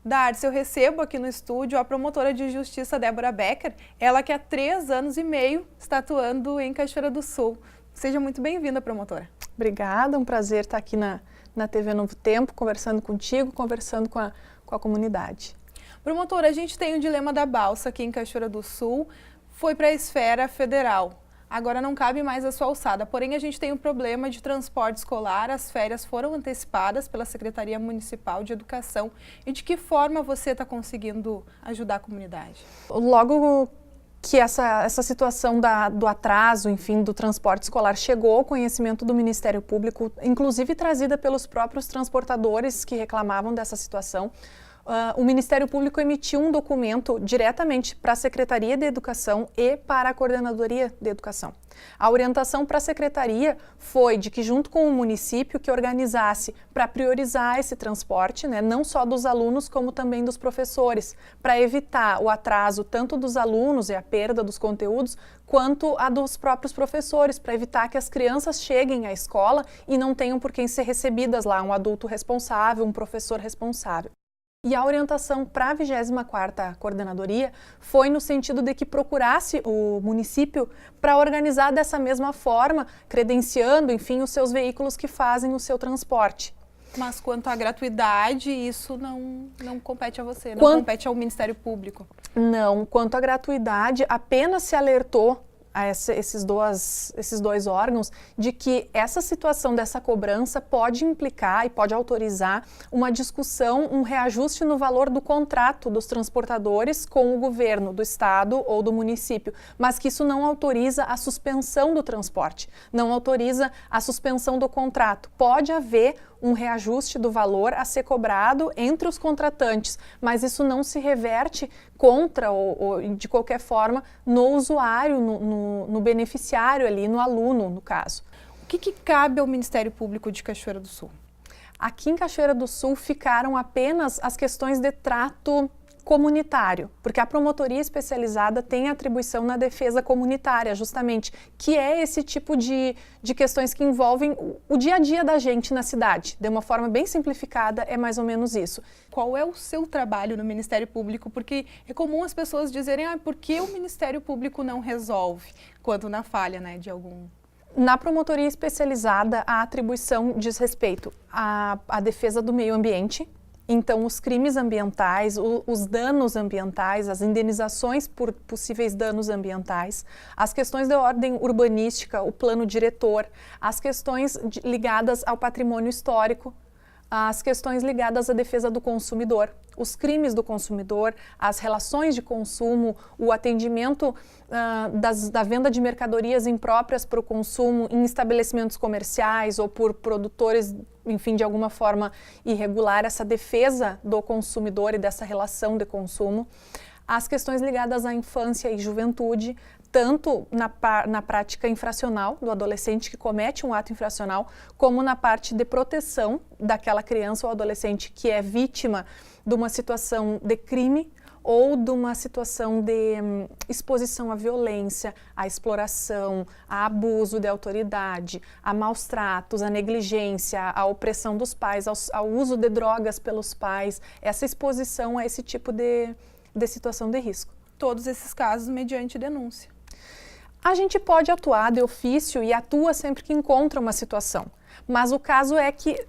Darcy, eu recebo aqui no estúdio a promotora de justiça Débora Becker, ela que há 3 anos e meio está atuando em Cachoeira do Sul. Seja muito bem-vinda, promotora. Obrigada, é um prazer estar aqui na TV Novo Tempo, conversando contigo, conversando com a comunidade. Promotora, a gente tem o dilema da balsa aqui em Cachoeira do Sul, foi para a esfera federal. Agora não cabe mais a sua alçada, porém a gente tem um problema de transporte escolar, as férias foram antecipadas pela Secretaria Municipal de Educação. E de que forma você está conseguindo ajudar a comunidade? Logo que essa situação do atraso, enfim, do transporte escolar chegou ao conhecimento do Ministério Público, inclusive trazida pelos próprios transportadores que reclamavam dessa situação, o Ministério Público emitiu um documento diretamente para a Secretaria de Educação e para a Coordenadoria de Educação. A orientação para a Secretaria foi de que, junto com o município, que organizasse para priorizar esse transporte, né, não só dos alunos, como também dos professores, para evitar o atraso tanto dos alunos e a perda dos conteúdos, quanto a dos próprios professores, para evitar que as crianças cheguem à escola e não tenham por quem ser recebidas lá, um adulto responsável, um professor responsável. E a orientação para a 24ª Coordenadoria foi no sentido de que procurasse o município para organizar dessa mesma forma, credenciando, enfim, os seus veículos que fazem o seu transporte. Mas quanto à gratuidade, isso não compete a você, não compete ao Ministério Público? Não, quanto à gratuidade, apenas se alertou a esses dois órgãos de que essa situação dessa cobrança pode implicar e pode autorizar uma discussão, um reajuste no valor do contrato dos transportadores com o governo do estado ou do município, mas que isso não autoriza a suspensão do transporte, não autoriza a suspensão do contrato. Pode haver um reajuste do valor a ser cobrado entre os contratantes, mas isso não se reverte contra ou de qualquer forma no usuário, no beneficiário ali, no aluno, no caso. O que cabe ao Ministério Público de Cachoeira do Sul? Aqui em Cachoeira do Sul ficaram apenas as questões de trato comunitário, porque a promotoria especializada tem atribuição na defesa comunitária, justamente, que é esse tipo de questões que envolvem o dia a dia da gente na cidade. De uma forma bem simplificada, é mais ou menos isso. Qual é o seu trabalho no Ministério Público? Porque é comum as pessoas dizerem, por que o Ministério Público não resolve, quando na falha, né, de algum... Na promotoria especializada, a atribuição diz respeito à defesa do meio ambiente. Então, os crimes ambientais, os danos ambientais, as indenizações por possíveis danos ambientais, as questões de ordem urbanística, o plano diretor, as questões ligadas ao patrimônio histórico, as questões ligadas à defesa do consumidor, os crimes do consumidor, as relações de consumo, o atendimento da venda de mercadorias impróprias para o consumo em estabelecimentos comerciais ou por produtores, enfim, de alguma forma irregular, essa defesa do consumidor e dessa relação de consumo, as questões ligadas à infância e juventude, tanto na prática infracional do adolescente que comete um ato infracional, como na parte de proteção daquela criança ou adolescente que é vítima de uma situação de crime ou de uma situação de exposição à violência, à exploração, a abuso de autoridade, a maus tratos, a negligência, a opressão dos pais, ao uso de drogas pelos pais, essa exposição a esse tipo de situação de risco. Todos esses casos mediante denúncia. A gente pode atuar de ofício e atua sempre que encontra uma situação, mas o caso é que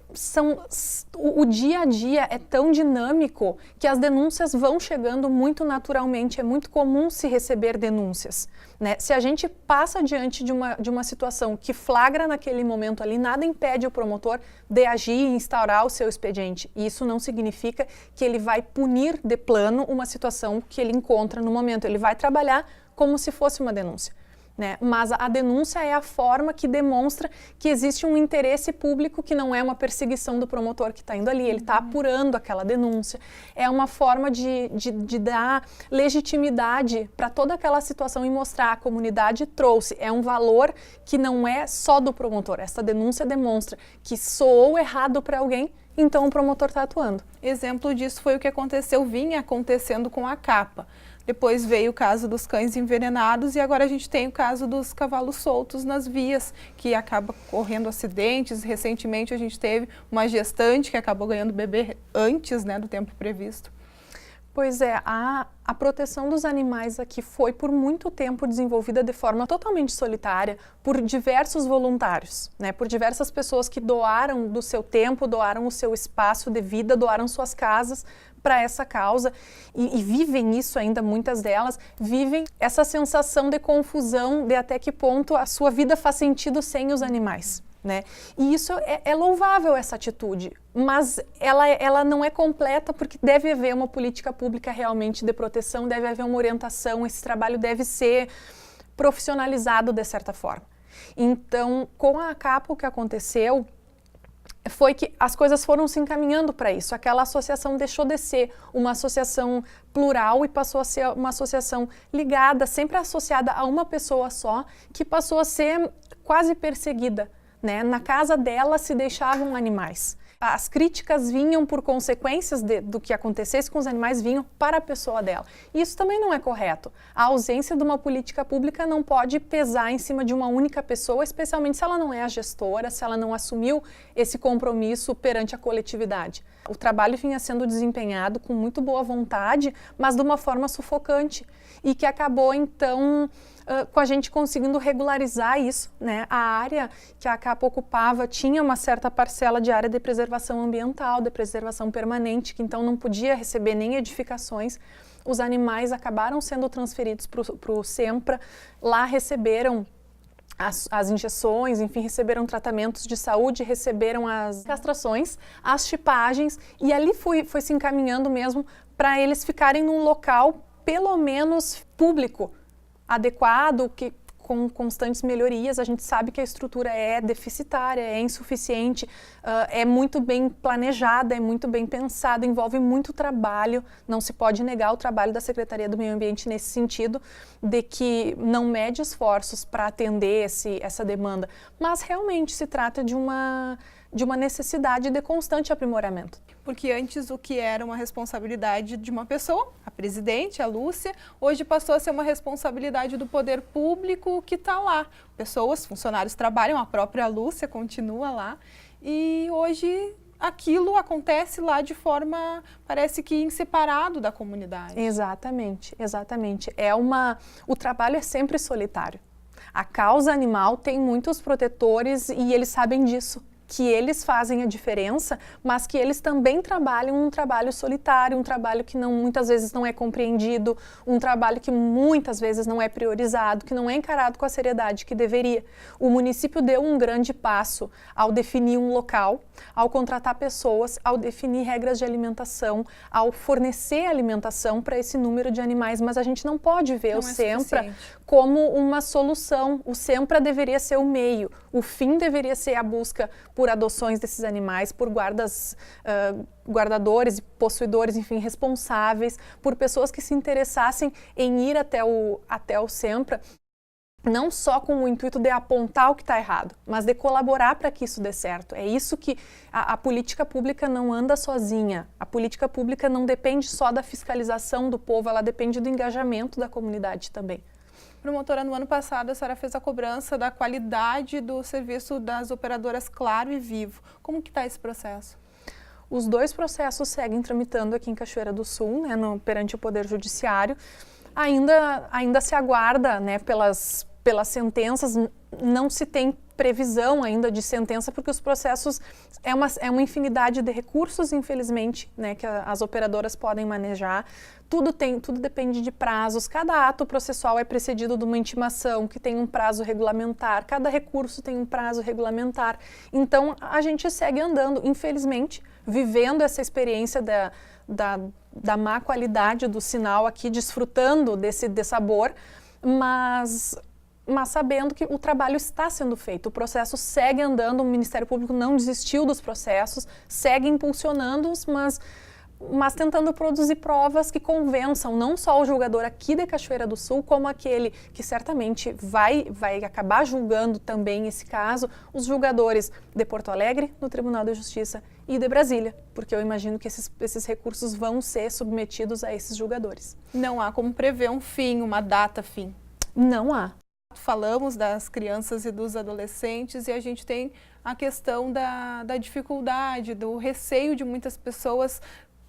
o dia a dia é tão dinâmico que as denúncias vão chegando muito naturalmente, é muito comum se receber denúncias, né? Se a gente passa diante de uma situação que flagra naquele momento ali, nada impede o promotor de agir e instaurar o seu expediente. E isso não significa que ele vai punir de plano uma situação que ele encontra no momento, ele vai trabalhar como se fosse uma denúncia. Né? Mas a denúncia é a forma que demonstra que existe um interesse público, que não é uma perseguição do promotor que está indo ali, ele está apurando aquela denúncia. É uma forma de dar legitimidade para toda aquela situação e mostrar a comunidade trouxe. É um valor que não é só do promotor. Essa denúncia demonstra que soou errado para alguém, então o promotor está atuando. Exemplo disso foi o que vinha acontecendo com a capa. Depois veio o caso dos cães envenenados e agora a gente tem o caso dos cavalos soltos nas vias, que acaba correndo acidentes. Recentemente a gente teve uma gestante que acabou ganhando bebê antes, né, do tempo previsto. Pois é, a proteção dos animais aqui foi por muito tempo desenvolvida de forma totalmente solitária por diversos voluntários, né? Por diversas pessoas que doaram do seu tempo, doaram o seu espaço de vida, doaram suas casas para essa causa e vivem isso ainda, muitas delas vivem essa sensação de confusão de até que ponto a sua vida faz sentido sem os animais. Né? E isso é louvável, essa atitude, mas ela não é completa porque deve haver uma política pública realmente de proteção, deve haver uma orientação, esse trabalho deve ser profissionalizado de certa forma. Então, com a ACAPA, o que aconteceu foi que as coisas foram se encaminhando para isso. Aquela associação deixou de ser uma associação plural e passou a ser uma associação ligada, sempre associada a uma pessoa só, que passou a ser quase perseguida. Né? Na casa dela se deixavam animais. As críticas vinham por consequências do que acontecesse com os animais, vinham para a pessoa dela. E isso também não é correto. A ausência de uma política pública não pode pesar em cima de uma única pessoa, especialmente se ela não é a gestora, se ela não assumiu esse compromisso perante a coletividade. O trabalho vinha sendo desempenhado com muito boa vontade, mas de uma forma sufocante e que acabou, então, com a gente conseguindo regularizar isso, né? A área que a ACAPA ocupava tinha uma certa parcela de área de preservação ambiental, de preservação permanente, que então não podia receber nem edificações. Os animais acabaram sendo transferidos para o SEMPRA, lá receberam as injeções, enfim, receberam tratamentos de saúde, receberam as castrações, as chipagens, e ali foi se encaminhando mesmo para eles ficarem num local, pelo menos, público, adequado, que com constantes melhorias. A gente sabe que a estrutura é deficitária, é insuficiente, é muito bem planejada, é muito bem pensada, envolve muito trabalho. Não se pode negar o trabalho da Secretaria do Meio Ambiente nesse sentido, de que não mede esforços para atender essa demanda, mas realmente se trata de uma necessidade de constante aprimoramento. Porque antes o que era uma responsabilidade de uma pessoa, a presidente, a Lúcia, hoje passou a ser uma responsabilidade do poder público que está lá. Pessoas, funcionários trabalham, a própria Lúcia continua lá e hoje aquilo acontece lá de forma, parece que inseparado da comunidade. Exatamente, exatamente. O trabalho é sempre solitário. A causa animal tem muitos protetores e eles sabem disso, que eles fazem a diferença, mas que eles também trabalham um trabalho solitário, um trabalho que muitas vezes não é compreendido, um trabalho que muitas vezes não é priorizado, que não é encarado com a seriedade que deveria. O município deu um grande passo ao definir um local, ao contratar pessoas, ao definir regras de alimentação, ao fornecer alimentação para esse número de animais, mas a gente não pode ver o SEMPRA como uma solução. O SEMPRA deveria ser o meio, o fim deveria ser a busca por adoções desses animais, por guardadores e possuidores, enfim, responsáveis, por pessoas que se interessassem em ir até o SEMPRA, não só com o intuito de apontar o que está errado, mas de colaborar para que isso dê certo. É isso que a política pública não anda sozinha. A política pública não depende só da fiscalização do povo, ela depende do engajamento da comunidade também. Promotora, no ano passado a senhora fez a cobrança da qualidade do serviço das operadoras Claro e Vivo. Como que está esse processo? Os dois processos seguem tramitando aqui em Cachoeira do Sul, né, perante o Poder Judiciário. Ainda se aguarda, né, pelas sentenças, não se tem previsão ainda de sentença, porque os processos é uma infinidade de recursos, infelizmente, né, que as operadoras podem manejar. Tudo depende de prazos. Cada ato processual é precedido de uma intimação que tem um prazo regulamentar. Cada recurso tem um prazo regulamentar. Então, a gente segue andando, infelizmente, vivendo essa experiência da má qualidade do sinal aqui, desfrutando desse dessabor, mas sabendo que o trabalho está sendo feito, o processo segue andando, o Ministério Público não desistiu dos processos, segue impulsionando-os, mas tentando produzir provas que convençam não só o julgador aqui de Cachoeira do Sul, como aquele que certamente vai acabar julgando também esse caso, os julgadores de Porto Alegre, no Tribunal de Justiça, e de Brasília, porque eu imagino que esses recursos vão ser submetidos a esses julgadores. Não há como prever um fim, uma data fim? Não há. Falamos das crianças e dos adolescentes e a gente tem a questão da dificuldade, do receio de muitas pessoas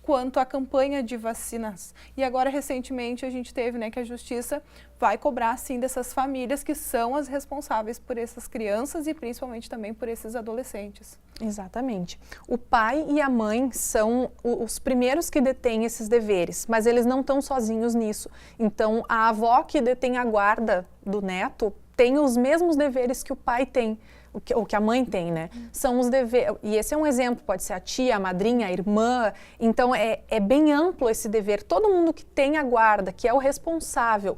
quanto à campanha de vacinas. E agora, recentemente, a gente teve, né, que a Justiça vai cobrar, sim, dessas famílias que são as responsáveis por essas crianças e principalmente também por esses adolescentes. Exatamente. O pai e a mãe são os primeiros que detêm esses deveres, mas eles não estão sozinhos nisso. Então, a avó que detém a guarda do neto tem os mesmos deveres que o pai tem, o que a mãe tem, né? São os deveres, e esse é um exemplo, pode ser a tia, a madrinha, a irmã, então é bem amplo esse dever. Todo mundo que tem a guarda, que é o responsável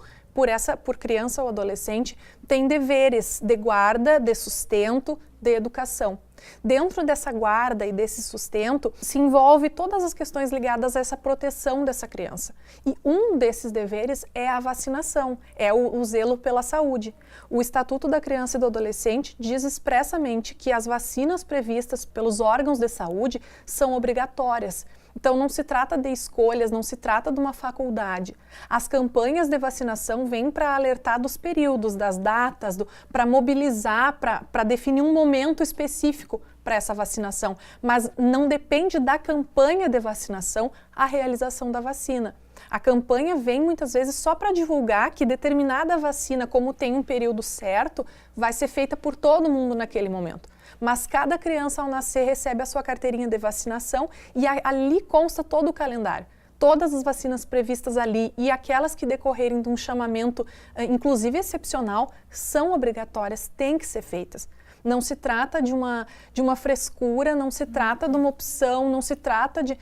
por criança ou adolescente, tem deveres de guarda, de sustento, de educação. Dentro dessa guarda e desse sustento se envolve todas as questões ligadas a essa proteção dessa criança. E um desses deveres é a vacinação, é o zelo pela saúde. O Estatuto da Criança e do Adolescente diz expressamente que as vacinas previstas pelos órgãos de saúde são obrigatórias. Então, não se trata de escolhas, não se trata de uma faculdade. As campanhas de vacinação vêm para alertar dos períodos, das datas, para mobilizar, para definir um momento específico para essa vacinação. Mas não depende da campanha de vacinação a realização da vacina. A campanha vem muitas vezes só para divulgar que determinada vacina, como tem um período certo, vai ser feita por todo mundo naquele momento. Mas cada criança ao nascer recebe a sua carteirinha de vacinação e ali consta todo o calendário. Todas as vacinas previstas ali e aquelas que decorrerem de um chamamento, inclusive excepcional, são obrigatórias, têm que ser feitas. Não se trata de uma frescura, não se trata de uma opção, não se trata de...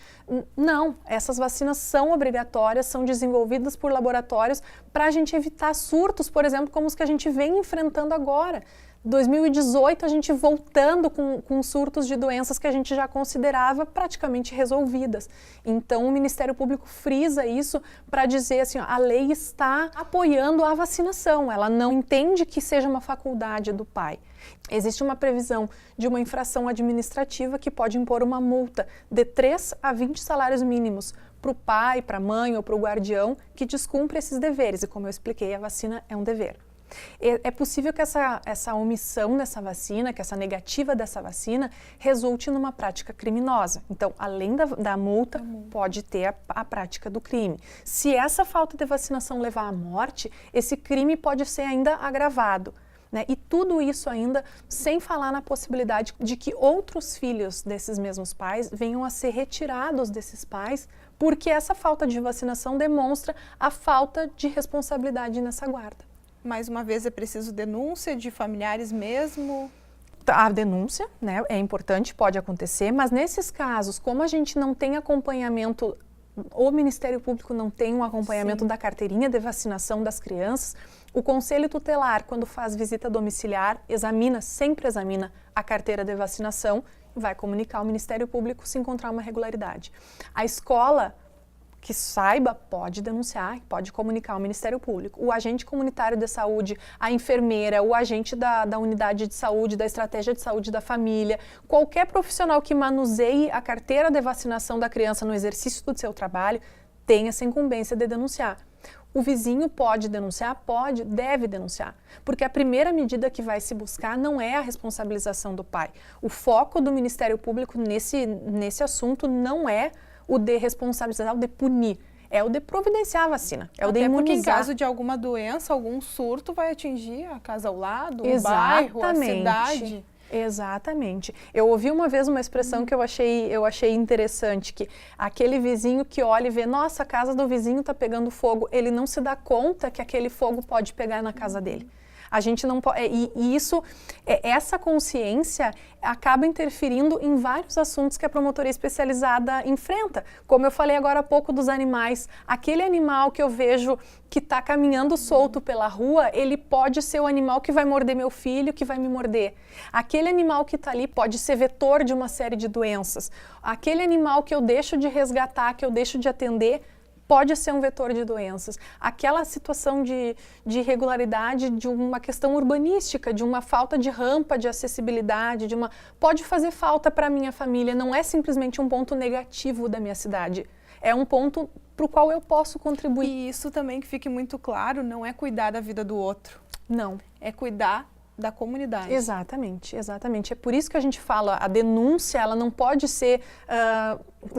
Não, essas vacinas são obrigatórias, são desenvolvidas por laboratórios para a gente evitar surtos, por exemplo, como os que a gente vem enfrentando agora. 2018, a gente voltando com surtos de doenças que a gente já considerava praticamente resolvidas. Então, o Ministério Público frisa isso para dizer assim, ó, a lei está apoiando a vacinação, ela não entende que seja uma faculdade do pai. Existe uma previsão de uma infração administrativa que pode impor uma multa de 3 a 20 salários mínimos para o pai, para a mãe ou para o guardião que descumpre esses deveres. E como eu expliquei, a vacina é um dever. É possível que essa omissão dessa vacina, que essa negativa dessa vacina, resulte numa prática criminosa. Então, além da multa, pode ter a prática do crime. Se essa falta de vacinação levar à morte, esse crime pode ser ainda agravado. Né? E tudo isso ainda sem falar na possibilidade de que outros filhos desses mesmos pais venham a ser retirados desses pais, porque essa falta de vacinação demonstra a falta de responsabilidade nessa guarda. Mais uma vez, é preciso denúncia de familiares mesmo? A denúncia, né, é importante, pode acontecer, mas nesses casos, como a gente não tem acompanhamento, o Ministério Público não tem um acompanhamento da carteirinha de vacinação das crianças, o Conselho Tutelar, quando faz visita domiciliar, sempre examina a carteira de vacinação e vai comunicar ao Ministério Público se encontrar uma irregularidade. A escola que saiba, pode denunciar, pode comunicar ao Ministério Público. O agente comunitário de saúde, a enfermeira, o agente da unidade de saúde, da estratégia de saúde da família, qualquer profissional que manuseie a carteira de vacinação da criança no exercício do seu trabalho, tem essa incumbência de denunciar. O vizinho pode denunciar? Pode, deve denunciar. Porque a primeira medida que vai se buscar não é a responsabilização do pai. O foco do Ministério Público nesse assunto não é o de responsabilizar, o de punir, é o de providenciar a vacina, é o de imunizar. Porque em caso de alguma doença, algum surto vai atingir a casa ao lado, o bairro, a cidade. Exatamente. Eu ouvi uma vez uma expressão que eu achei interessante, que aquele vizinho que olha e vê, nossa, a casa do vizinho está pegando fogo, ele não se dá conta que aquele fogo pode pegar na casa dele. A gente não pode, essa consciência acaba interferindo em vários assuntos que a promotoria especializada enfrenta. Como eu falei agora há pouco dos animais, aquele animal que eu vejo que está caminhando solto pela rua, ele pode ser o animal que vai morder meu filho, que vai me morder. Aquele animal que está ali pode ser vetor de uma série de doenças. Aquele animal que eu deixo de resgatar, que eu deixo de atender, pode ser um vetor de doenças. Aquela situação de irregularidade de uma questão urbanística, de uma falta de rampa, de acessibilidade, pode fazer falta para a minha família, não é simplesmente um ponto negativo da minha cidade, é um ponto para o qual eu posso contribuir. E isso também que fique muito claro, não é cuidar da vida do outro. Não. É cuidar da comunidade. Exatamente, exatamente. É por isso que a gente fala, a denúncia, ela não pode ser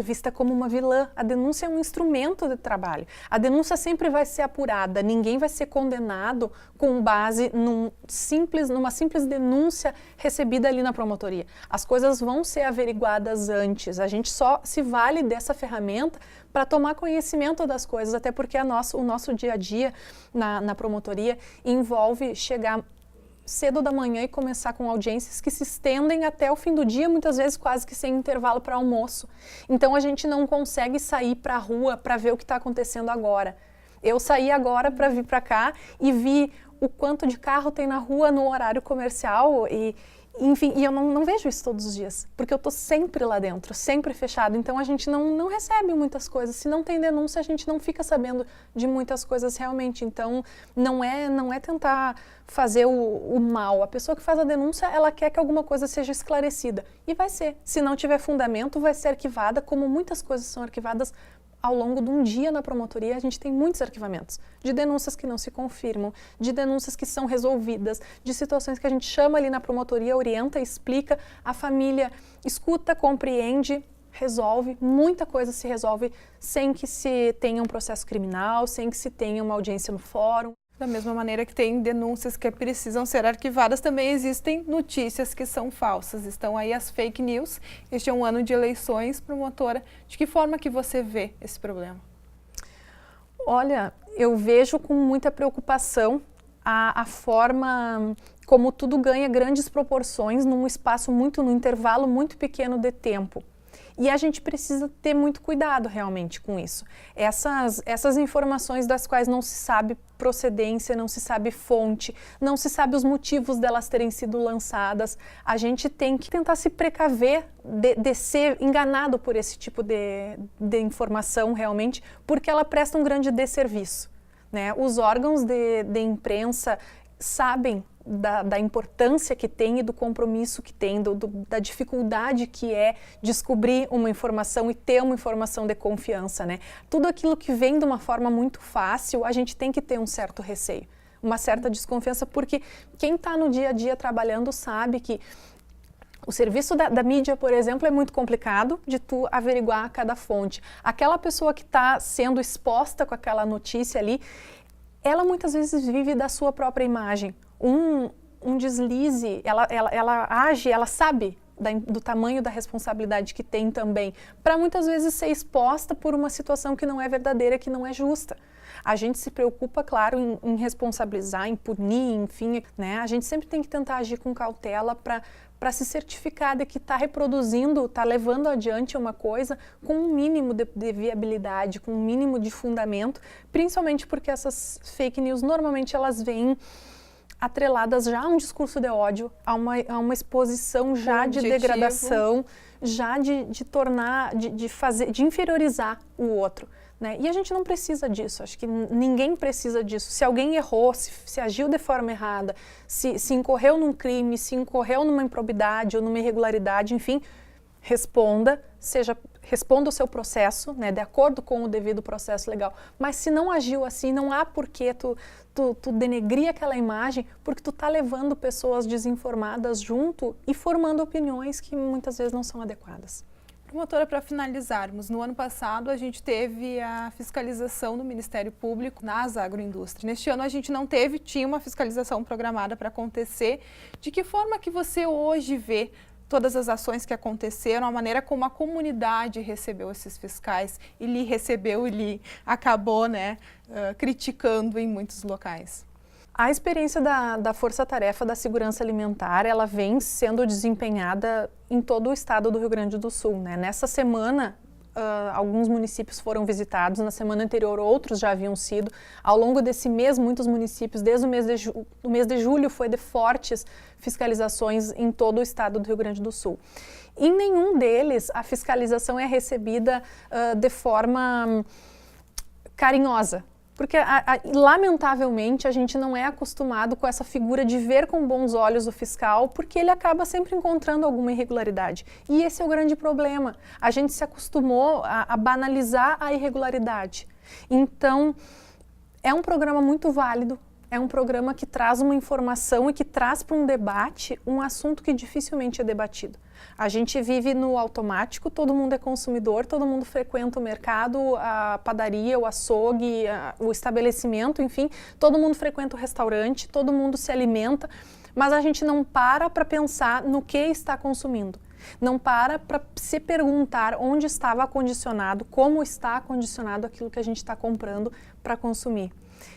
vista como uma vilã. A denúncia é um instrumento de trabalho. A denúncia sempre vai ser apurada, ninguém vai ser condenado com base numa simples denúncia recebida ali na promotoria. As coisas vão ser averiguadas antes. A gente só se vale dessa ferramenta para tomar conhecimento das coisas, até porque o nosso dia a dia na promotoria envolve chegar cedo da manhã e começar com audiências que se estendem até o fim do dia, muitas vezes quase que sem intervalo para almoço. Então a gente não consegue sair para a rua para ver o que está acontecendo agora. Eu saí agora para vir para cá e vi o quanto de carro tem na rua no horário comercial enfim, e eu não vejo isso todos os dias, porque eu estou sempre lá dentro, sempre fechado, então a gente não recebe muitas coisas. Se não tem denúncia, a gente não fica sabendo de muitas coisas realmente. Então, não é tentar fazer o mal. A pessoa que faz a denúncia, ela quer que alguma coisa seja esclarecida, e vai ser. Se não tiver fundamento, vai ser arquivada, como muitas coisas são arquivadas ao longo de um dia na promotoria. A gente tem muitos arquivamentos de denúncias que não se confirmam, de denúncias que são resolvidas, de situações que a gente chama ali na promotoria, orienta, explica, a família escuta, compreende, resolve. Muita coisa se resolve sem que se tenha um processo criminal, sem que se tenha uma audiência no fórum. Da mesma maneira que tem denúncias que precisam ser arquivadas, também existem notícias que são falsas. Estão aí as fake news. Este é um ano de eleições, promotora. De que forma que você vê esse problema? Olha, eu vejo com muita preocupação a forma como tudo ganha grandes proporções num intervalo muito pequeno de tempo. E a gente precisa ter muito cuidado realmente com isso. Essas informações das quais não se sabe procedência, não se sabe fonte, não se sabe os motivos delas terem sido lançadas, a gente tem que tentar se precaver de ser enganado por esse tipo de informação realmente, porque ela presta um grande desserviço, né? Os órgãos de imprensa sabem da importância que tem e do compromisso que tem, da dificuldade que é descobrir uma informação e ter uma informação de confiança, né? Tudo aquilo que vem de uma forma muito fácil, a gente tem que ter um certo receio, uma certa desconfiança, porque quem está no dia a dia trabalhando sabe que o serviço da mídia, por exemplo, é muito complicado de tu averiguar cada fonte. Aquela pessoa que está sendo exposta com aquela notícia ali, ela muitas vezes vive da sua própria imagem. Um deslize, ela age, ela sabe do tamanho da responsabilidade que tem também, para muitas vezes ser exposta por uma situação que não é verdadeira, que não é justa. A gente se preocupa, claro, em responsabilizar, em punir, enfim, né? A gente sempre tem que tentar agir com cautela para se certificar de que está reproduzindo, está levando adiante uma coisa com um mínimo de viabilidade, com um mínimo de fundamento, principalmente porque essas fake news normalmente elas vêm atreladas já a um discurso de ódio, a uma exposição já de degradação, já de tornar, de inferiorizar o outro, né? E a gente não precisa disso, acho que ninguém precisa disso. Se alguém errou, se agiu de forma errada, se incorreu num crime, se incorreu numa improbidade ou numa irregularidade, enfim, responda o seu processo, né, de acordo com o devido processo legal. Mas se não agiu assim, não há por que tu denegrir aquela imagem, porque tu tá levando pessoas desinformadas junto e formando opiniões que muitas vezes não são adequadas. Promotora, para finalizarmos, no ano passado a gente teve a fiscalização do Ministério Público nas agroindústrias. Neste ano a gente não tinha uma fiscalização programada para acontecer. De que forma que você hoje vê todas as ações que aconteceram, a maneira como a comunidade recebeu esses fiscais e lhe acabou, né, criticando em muitos locais? A experiência da Força-Tarefa da Segurança Alimentar, ela vem sendo desempenhada em todo o estado do Rio Grande do Sul, né? Nessa semana, alguns municípios foram visitados, na semana anterior outros já haviam sido. Ao longo desse mês, muitos municípios, desde o mês de julho, foi de fortes fiscalizações em todo o estado do Rio Grande do Sul. Em nenhum deles, a fiscalização é recebida de forma carinhosa. Porque, lamentavelmente, a gente não é acostumado com essa figura de ver com bons olhos o fiscal, porque ele acaba sempre encontrando alguma irregularidade. E esse é o grande problema. A gente se acostumou a banalizar a irregularidade. Então, é um programa muito válido, É um programa que traz uma informação e que traz para um debate um assunto que dificilmente é debatido. A gente vive no automático, todo mundo é consumidor, todo mundo frequenta o mercado, a padaria, o açougue, o estabelecimento, enfim, todo mundo frequenta o restaurante, todo mundo se alimenta, mas a gente não para pensar no que está consumindo. Não para se perguntar onde estava acondicionado, como está acondicionado aquilo que a gente está comprando para consumir.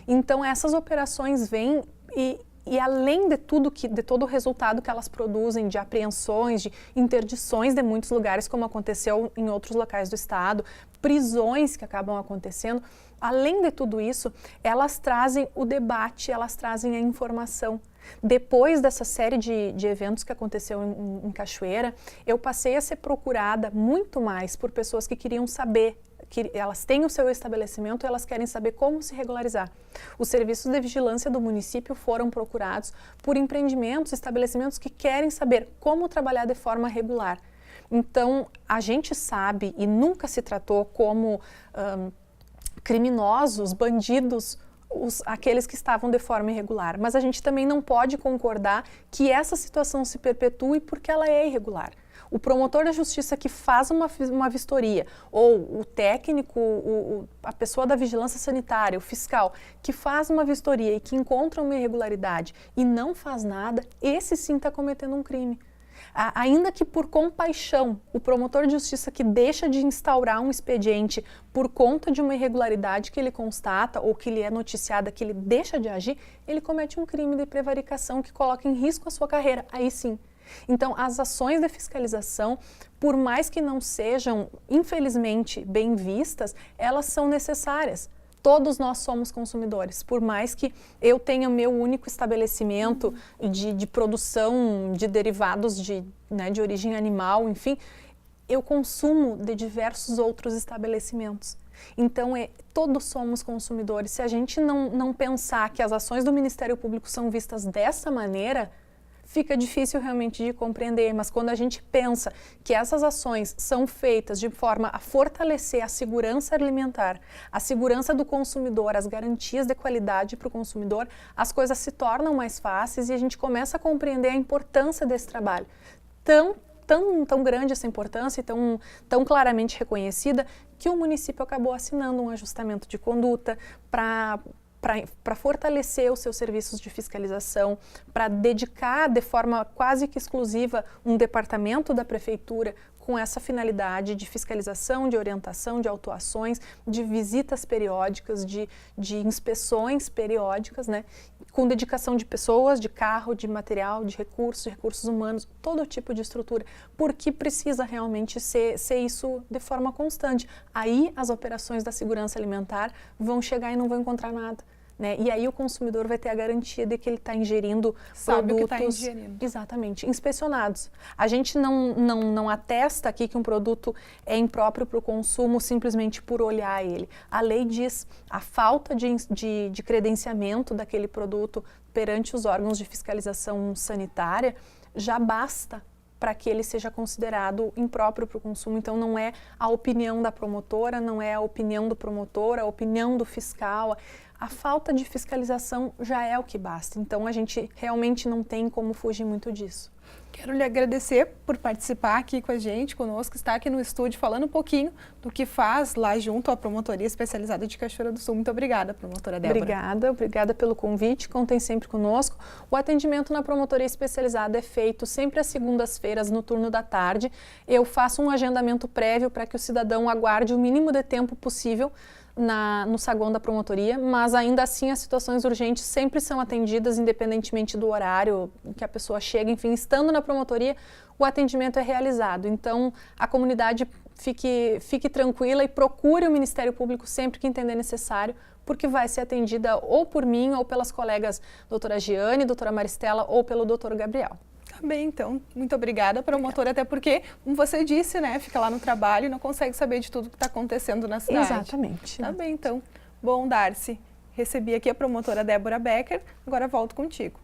Então essas operações vêm e além de tudo de todo o resultado que elas produzem, de apreensões, de interdições de muitos lugares, como aconteceu em outros locais do estado, prisões que acabam acontecendo, além de tudo isso, elas trazem o debate, elas trazem a informação. Depois dessa série de eventos que aconteceu em Cachoeira, eu passei a ser procurada muito mais por pessoas que queriam saber, que elas têm o seu estabelecimento e elas querem saber como se regularizar. Os serviços de vigilância do município foram procurados por empreendimentos, estabelecimentos que querem saber como trabalhar de forma regular. Então, a gente sabe e nunca se tratou como criminosos, bandidos, aqueles que estavam de forma irregular. Mas a gente também não pode concordar que essa situação se perpetue porque ela é irregular. O promotor da justiça que faz uma vistoria, ou o técnico, a pessoa da vigilância sanitária, o fiscal, que faz uma vistoria e que encontra uma irregularidade e não faz nada, esse sim está cometendo um crime. Ainda que por compaixão, o promotor de justiça que deixa de instaurar um expediente por conta de uma irregularidade que ele constata ou que lhe é noticiada, que ele deixa de agir, ele comete um crime de prevaricação que coloca em risco a sua carreira, aí sim. Então, as ações de fiscalização, por mais que não sejam, infelizmente, bem vistas, elas são necessárias. Todos nós somos consumidores, por mais que eu tenha meu único estabelecimento de produção de derivados de origem animal, enfim, eu consumo de diversos outros estabelecimentos. Então, todos somos consumidores. Se a gente não pensar que as ações do Ministério Público são vistas dessa maneira, fica difícil realmente de compreender, mas quando a gente pensa que essas ações são feitas de forma a fortalecer a segurança alimentar, a segurança do consumidor, as garantias de qualidade para o consumidor, as coisas se tornam mais fáceis e a gente começa a compreender a importância desse trabalho. Tão grande essa importância e tão claramente reconhecida que o município acabou assinando um ajustamento de conduta para fortalecer os seus serviços de fiscalização, para dedicar de forma quase que exclusiva um departamento da prefeitura com essa finalidade de fiscalização, de orientação, de autuações, de visitas periódicas, de inspeções periódicas, né? Com dedicação de pessoas, de carro, de material, de recursos humanos, todo tipo de estrutura, porque precisa realmente ser isso de forma constante. Aí as operações da segurança alimentar vão chegar e não vão encontrar nada. Né? E aí o consumidor vai ter a garantia de que ele está ingerindo produtos exatamente, inspecionados. A gente não atesta aqui que um produto é impróprio para o consumo simplesmente por olhar ele. A lei diz a falta de credenciamento daquele produto perante os órgãos de fiscalização sanitária já basta para que ele seja considerado impróprio para o consumo. Então, não é a opinião da promotora, não é a opinião do promotor, a opinião do fiscal. A falta de fiscalização já é o que basta. Então, a gente realmente não tem como fugir muito disso. Quero lhe agradecer por participar aqui com a gente, conosco, estar aqui no estúdio falando um pouquinho do que faz lá junto à Promotoria Especializada de Cachoeira do Sul. Muito obrigada, promotora Débora. Obrigada pelo convite, contem sempre conosco. O atendimento na Promotoria Especializada é feito sempre às segundas-feiras, no turno da tarde. Eu faço um agendamento prévio para que o cidadão aguarde o mínimo de tempo possível no saguão da promotoria, mas ainda assim as situações urgentes sempre são atendidas independentemente do horário que a pessoa chega, enfim, estando na promotoria, o atendimento é realizado. Então, a comunidade fique tranquila e procure o Ministério Público sempre que entender necessário, porque vai ser atendida ou por mim ou pelas colegas doutora Giane, doutora Maristela ou pelo doutor Gabriel. Tá bem, então, muito obrigada, promotora, até porque, como você disse, né, fica lá no trabalho e não consegue saber de tudo que está acontecendo na cidade. Exatamente. Tá bem, então. Bom, Darcy, recebi aqui a promotora Débora Becker, agora volto contigo.